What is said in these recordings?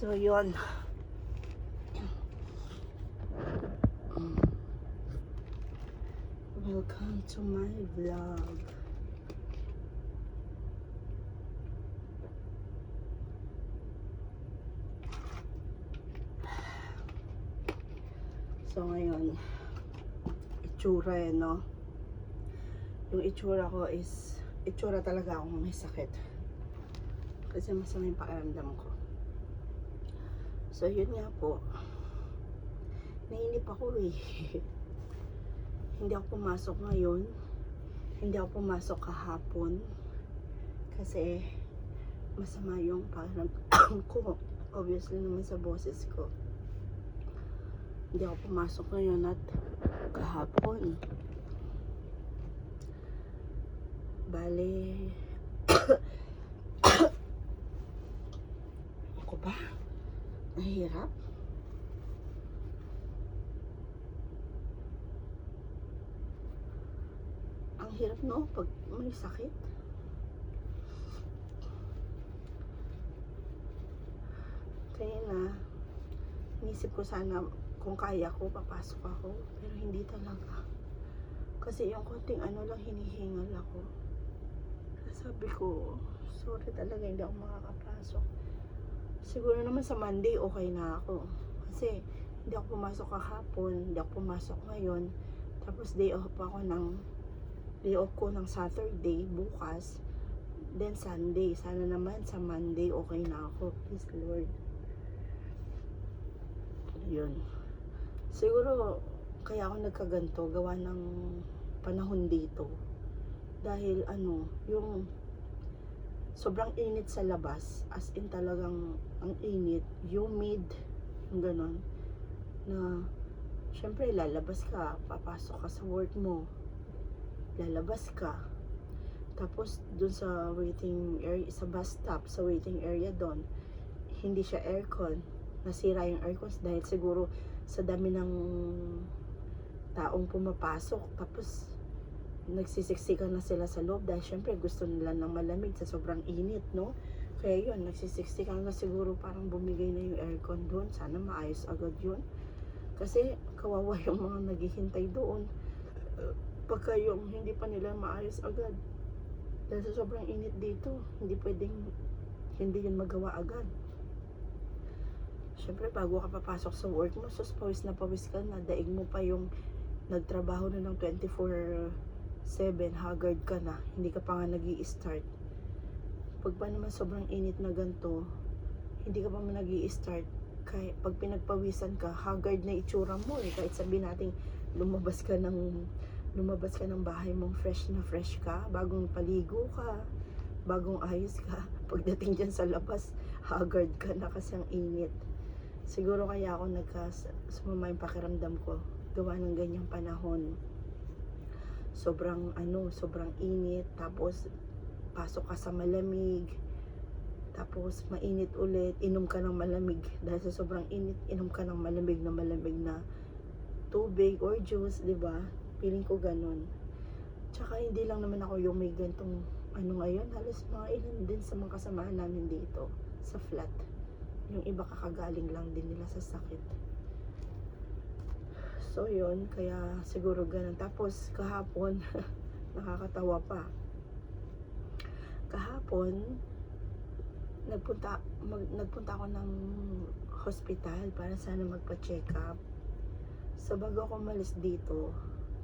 So, yun. Welcome to my vlog. So, ngayon, itsura no? Yung itsura ko is, itsura talaga akong may sakit. Kasi masama yung pakiramdam ko. So, yun nga po. Nainip ako eh. Hindi ako pumasok ngayon. Hindi ako pumasok kahapon. Kasi, masama yung pakiramdam ko. Obviously naman sa boses ko. Hindi ako pumasok ngayon at kahapon. Bale, ako ba? Nahirap? Ang hirap no, pag may sakit. Kaya na, inisip ko sana kung kaya ko, papasok ako. Pero hindi talaga. Kasi yung konting ano lang, hinihingal ako. Sabi ko, sorry talaga, hindi ako makakapasok. Siguro naman sa Monday, okay na ako. Kasi, hindi ako pumasok kahapon, hindi ako pumasok ngayon. Tapos, day off ko ng Saturday, bukas. Then, Sunday. Sana naman sa Monday, okay na ako. Please, Lord. Yun. Siguro, kaya ako nagkaganto, gawa ng panahon dito. Dahil yung sobrang init sa labas, as in talagang ang init, humid, yung ganon, na syempre lalabas ka, papasok ka sa work mo, lalabas ka, tapos dun sa waiting area, sa bus stop, sa waiting area doon, hindi siya aircon, nasira yung aircon dahil siguro sa dami ng taong pumapasok, tapos nagsisiksikan na sila sa loob dahil syempre gusto nila ng malamig sa sobrang init, no? Kaya yun, nagsisiksikan na siguro, parang bumigay na yung aircon doon. Sana maayos agad yun. Kasi kawawa yung mga naghihintay doon. Pagka yung hindi pa nila maayos agad. Dahil sa sobrang init dito, hindi pwedeng hindi yun magawa agad. Syempre, bago ka papasok sa work mo, sus, pawis na pawis ka na. Daig mo pa yung nagtrabaho na ng 24/7, haggard ka na, hindi ka pa nga nag-i-start. Pag pa naman sobrang init na ganito, hindi ka pa man nag-i-start, kaya pag pinagpawisan ka, haggard na itsura mo eh. Kahit sabihin natin lumabas ka ng bahay mong fresh na fresh ka, bagong paligo ka, bagong ayos ka, pagdating dyan sa labas, haggard ka na kasi ang init. Siguro kaya ako sumama yung pakiramdam ko, gawa ng ganyang panahon. Sobrang init, tapos pasok ka sa malamig, tapos mainit ulit, inom ka ng malamig dahil sa sobrang init, inom ka ng malamig na tubig or juice, di ba? Feeling ko ganun. Tsaka hindi lang naman ako yung may gantong ngayon, halos mga ilan din sa mga kasamahan namin dito sa flat. Yung iba kakagaling lang din nila sa sakit. So yun, kaya siguro ganun. Tapos kahapon, nakakatawa pa. Kahapon, nagpunta ako ng hospital para sana magpa-check up. So bago ako umalis dito,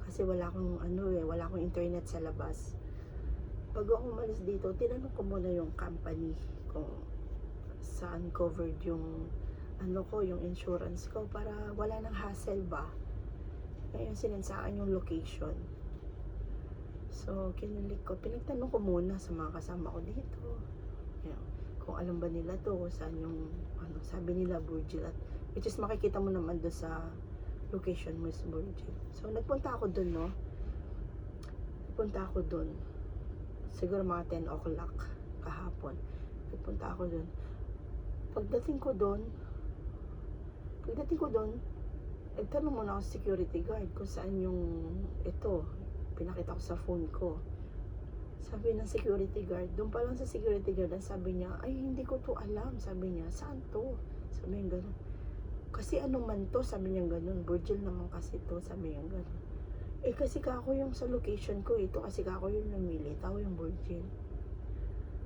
kasi wala akong internet sa labas. Bago ako umalis dito, tinanong ko muna yung company kung saan covered yung yung insurance ko, para wala nang hassle ba. Ngayon sinansaan yung location. So kinilik ko, pinagtanong ko muna sa mga kasama ko dito, kung alam ba nila to, kung saan yung sabi nila Burgil, at which is makikita mo naman doon sa location mo is Burgil. So nagpunta ako doon, no? Nagpunta ako doon siguro mga 10 o'clock kahapon. Nagpunta ako doon. Pagdating ko doon, nagtanong muna ako sa security guard kung saan yung pinakita ko sa phone ko. Sabi ng security guard, doon pa lang sa security guard, sabi niya, ay hindi ko to alam. Sabi niya, saan to? Sabi niya gano'n. Kasi ano man to, sabi niya gano'n. Virgil naman kasi to, sabi niya gano'n. Eh kasi kako yung sa location ko, ito kasi kako yung namili, tao yung Virgil.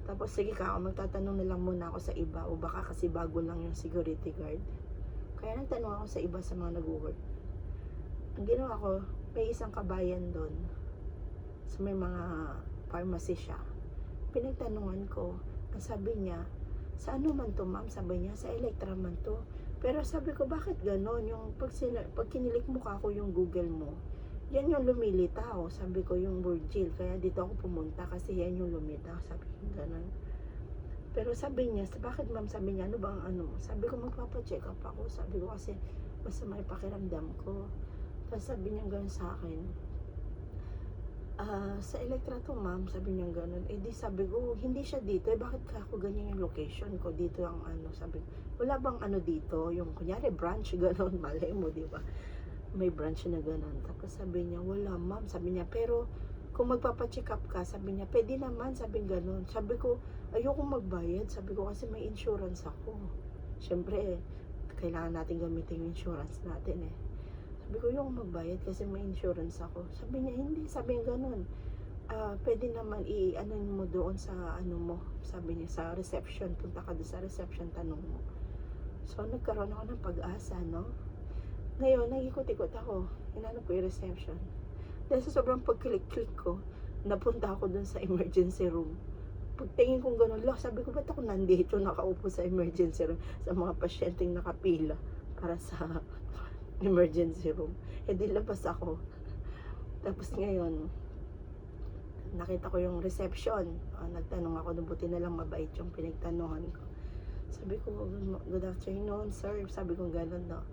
Tapos sige kako, magtatanong na lang muna ako sa iba, o baka kasi bago lang yung security guard. Kaya nagtanong ako sa iba sa mga nag-work. Ang ginawa ko, may isang kabayan doon. So may mga pharmacy siya. Pinagtanungan ko, ang sabi niya, sa ano man to ma'am? Sabi niya, sa Electra man to. Pero sabi ko, bakit ganon? Yung pag kinilik mo ka ako yung Google mo, yan yung lumilitaw. Sabi ko, yung Virgil. Kaya dito ako pumunta kasi yan yung lumitaw. Sabi ko, ganon. Pero sabi niya, bakit ma'am? Sabi niya, ano ba ang ano mo? Sabi ko, magpapacheck up ako. Sabi ko kasi, basta may pakiramdam ko. Tapos sabi niya gano'n sa akin, sa Electra to ma'am, sabi niya gano'n. Eh di sabi ko, hindi siya dito. Eh bakit ka ako ganyan yung location ko? Dito ang ano, sabi ko, wala bang ano dito? Yung kunyari branch, gano'n, malay mo, di ba? May branch na gano'n. Tapos sabi niya, wala ma'am. Sabi niya, pero kung magpapacheck up ka, sabi niya, pwede naman, sabi gano'n. Sabi ko, ayoko magbayad. Sabi ko, kasi may insurance ako. Siyempre, kailangan natin gamitin yung insurance natin eh. Sabi ko, yung magbayad kasi may insurance ako. Sabi niya, hindi. Sabi niya, ganun. Pwede naman i-ano mo doon sa ano mo. Sabi niya, sa reception. Punta ka doon sa reception, tanong mo. So, nagkaroon ako ng pag-asa, no? Ngayon, nag-ikot-ikot ako. Hinanap ko yung reception. Dahil sa sobrang pag-click-click ko, napunta ako doon sa emergency room. Pagtingin kong ganun, sabi ko, ba't ako nandito nakaupo sa emergency room sa mga pasyenteng nakapila para sa emergency room. Eh di labas ako. Tapos ngayon, nakita ko yung reception. Nagtanong ako, buti na lang mabait yung pinagtanungan ko. Sabi ko, good afternoon, sir. Sabi ko gano'n, no.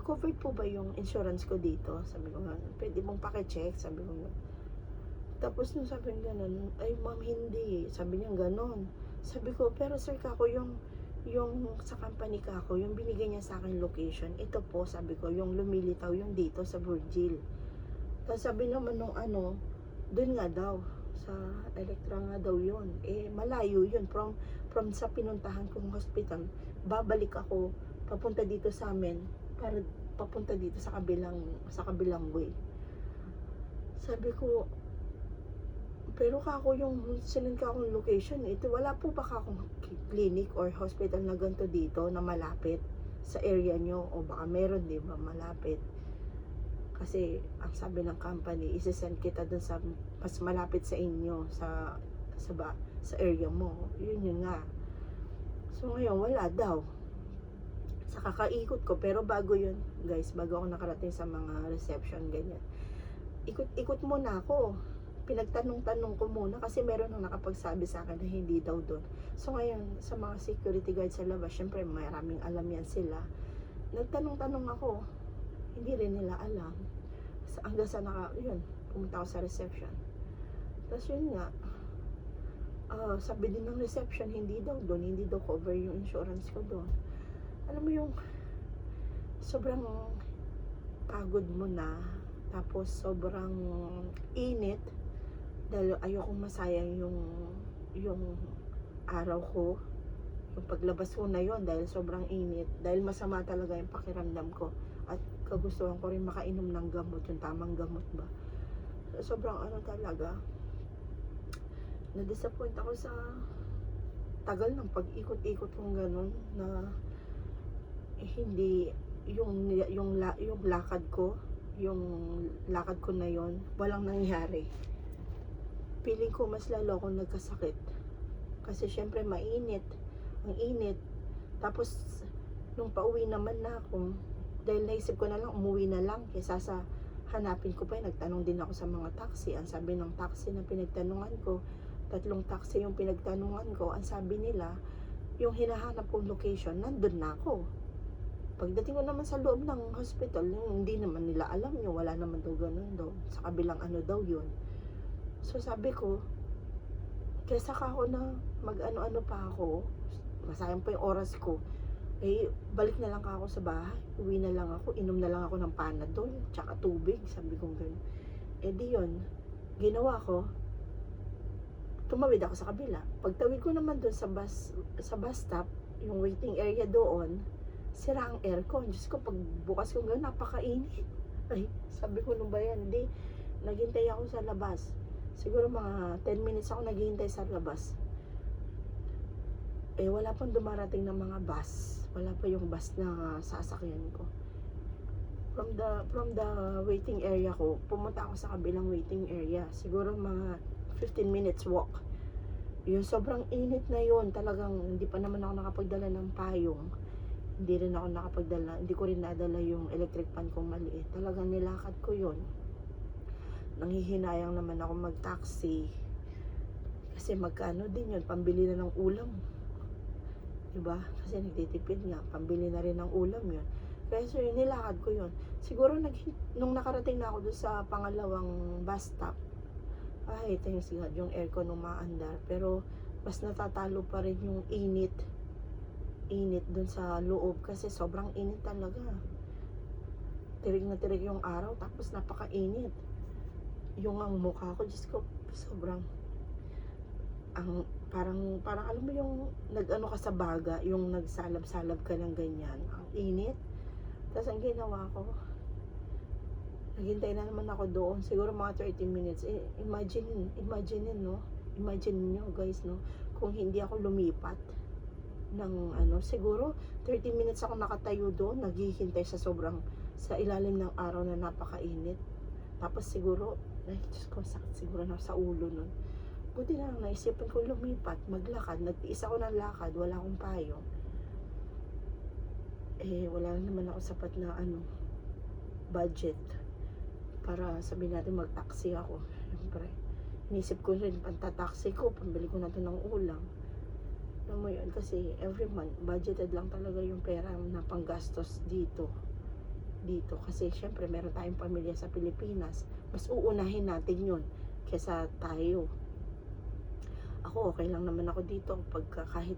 Covered po ba yung insurance ko dito? Sabi ko gano'n. Pwede mong pakicheck? Sabi ko gano'n. Tapos nung sabi ko gano'n, ay ma'am, hindi. Sabi niya gano'n. Sabi ko, pero sir, kako yung sa company ka ako, yung binigay niya sa akin location, ito po, sabi ko, yung lumilitaw yung dito sa Virgil. Tapos sabi naman nung ano, dun nga daw, sa Electra nga daw yun. Eh, malayo yun. From sa pinuntahan kong hospital, babalik ako, papunta dito sa amin, para papunta dito sa kabilang way. Sabi ko, pero kako yung sinend ka akong location, ito wala po ba akong clinic or hospital na ganito dito na malapit sa area nyo, o baka meron, di ba, malapit. Kasi ang sabi ng company, isesend kita dun sa mas malapit sa inyo, sa area mo. Yun nga. So ngayon wala daw. Sa kakaikot ko, pero bago yun guys, bago ako nakarating sa mga reception ganyan, ikot muna ako. Pinagtanong-tanong ko muna kasi meron nang nakapagsabi sa akin na hindi daw doon. So ngayon, sa mga security guard sa labas, syempre maraming alam yan sila. Nagtanong-tanong ako, hindi rin nila alam. Hanggang sa yun, pumunta ako sa reception. Tapos yun nga, sabi din ng reception, hindi daw doon, hindi daw cover yung insurance ko doon. Alam mo yung sobrang pagod mo na, tapos sobrang init, dahil ayokong masayang yung araw ko, yung paglabas ko na yon, dahil sobrang init, dahil masama talaga yung pakiramdam ko, at kagustuhan ko rin makainom ng gamot, yung tamang gamot ba. Sobrang ano talaga, na-disappoint ako sa tagal ng pag-ikot-ikot kong ganun, na hindi yung lakad ko na yon, walang nangyari. Feeling ko mas lalo akong nagkasakit kasi syempre mainit, ang init. Tapos nung pauwi naman na ako, dahil naisip ko na lang umuwi na lang kaysa sa hanapin ko pa. Nagtanong din ako sa mga taxi. Ang sabi ng taxi na pinagtanungan ko, 3 taxi yung pinagtanungan ko, ang sabi nila yung hinahanap kong location nandun na ako. Pagdating ko naman sa loob ng hospital, hindi naman nila alam yun, wala naman daw ganun daw, sa kabilang ano daw yun. So sabi ko, kesa ka ako na mag-ano-ano pa ako, masayang pa yung oras ko, eh balik na lang ako sa bahay, uwi na lang ako, inom na lang ako ng Panadol tsaka tubig, sabi ko gano'n. Eh di yun, ginawa ko, tumawid ako sa kabila. Pagtawid ko naman doon sa bus stop, yung waiting area doon, sira ang aircon. Diyos ko, pag bukas ko gano'n, napakainit. Ay, sabi ko, ano ba yan? Hindi, naghintay ako sa labas. Siguro mga 10 minutes ako naghihintay sa labas. Eh, wala pang dumarating ng mga bus. Wala pa yung bus na sasakyan ko. From the waiting area ko, pumunta ako sa kabilang waiting area. Siguro mga 15 minutes walk. Yung sobrang init na yun, talagang hindi pa naman ako nakapagdala ng payong. Hindi ko rin nadala yung electric pan kong maliit. Talagang nilakad ko yun. Nanghihinayang naman ako mag-taxi. Kasi magkano din yun, pambili na ng ulam. Diba? Kasi nagtitipid nga, pambili na rin ng ulam yun. Kaya so yun, nilakad ko yun. Siguro nung nakarating na ako doon sa pangalawang bus stop, ay, thanks God, yung aircon umaandar. Pero, mas natatalo pa rin yung init dun sa loob kasi sobrang init talaga. Tirig na tirig yung araw, tapos napakainit. Yung ang mukha ko, Diyos ko, sobrang parang alam mo yung nag-ano ka sa baga, yung nagsalab-salab ka ng ganyan. Ang init. Tapos ang ginawa ko, naghintay na naman ako doon, siguro mga 30 minutes. Imagine nyo guys, no? Kung hindi ako lumipat ng siguro 30 minutes ako nakatayo doon, naghihintay sa ilalim ng araw na napakainit. Tapos siguro, ay Diyos ko, sakit siguro na sa ulo nun. Buti na lang naisipan ko lumipat, maglakad. Nagtiis ako ng lakad, wala akong payong. Eh, wala naman ako sapat na budget para sabihin natin mag-taxi ako. Siyempre, inisip ko rin, pantataxi ko, pambili ko na ito ng ulam. Alam mo yun, kasi every month, budgeted lang talaga yung pera na panggastos dito. Kasi syempre, meron tayong pamilya sa Pilipinas. Mas uunahin natin yun kesa tayo. Ako, okay lang naman ako dito. Kahit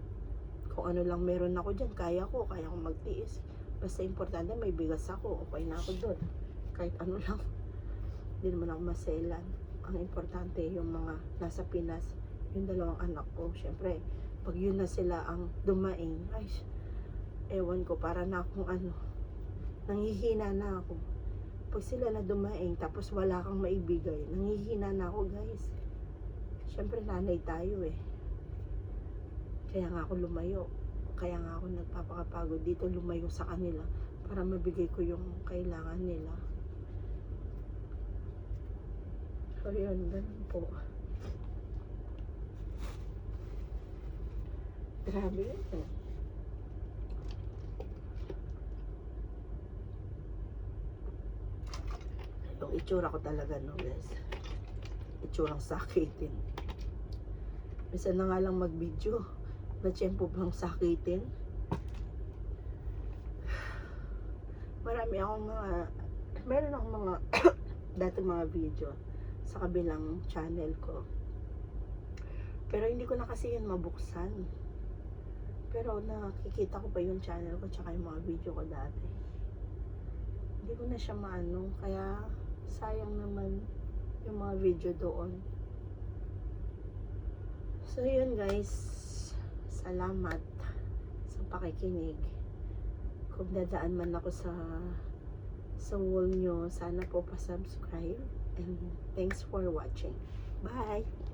kung ano lang meron ako dyan, kaya ko magtiis. Basta importante, may bigas ako, okay na ako doon. Kahit ano lang. Hindi naman ako maselan. Ang importante, yung mga nasa Pinas, yung dalawang anak ko, syempre, pag yun na sila ang dumaing, ay, ewan ko, para na akong nanghihina na ako. Pag sila na dumaing, tapos wala kang maibigay, nanghihina na ako, guys. Syempre, nanay tayo eh. Kaya nga ako lumayo. Kaya nga ako nagpapakapagod dito, lumayo sa kanila para mabigay ko yung kailangan nila. So yun, ganun po. Grabe yun eh. Yung itsura ko talaga, no guys. Itsurang sakitin. Minsan na nga lang mag-video, na-tiyempo bang sakitin. Meron akong mga dating mga video sa kabilang channel ko. Pero hindi ko na kasi yun mabuksan. Pero nakikita ko pa yung channel ko tsaka yung mga video ko dati. Hindi ko na siya kaya sayang naman yung mga video doon. So yun guys, salamat sa pakikinig. Kung dadaan man ako sa wall nyo, sana po pa-subscribe. And thanks for watching. Bye!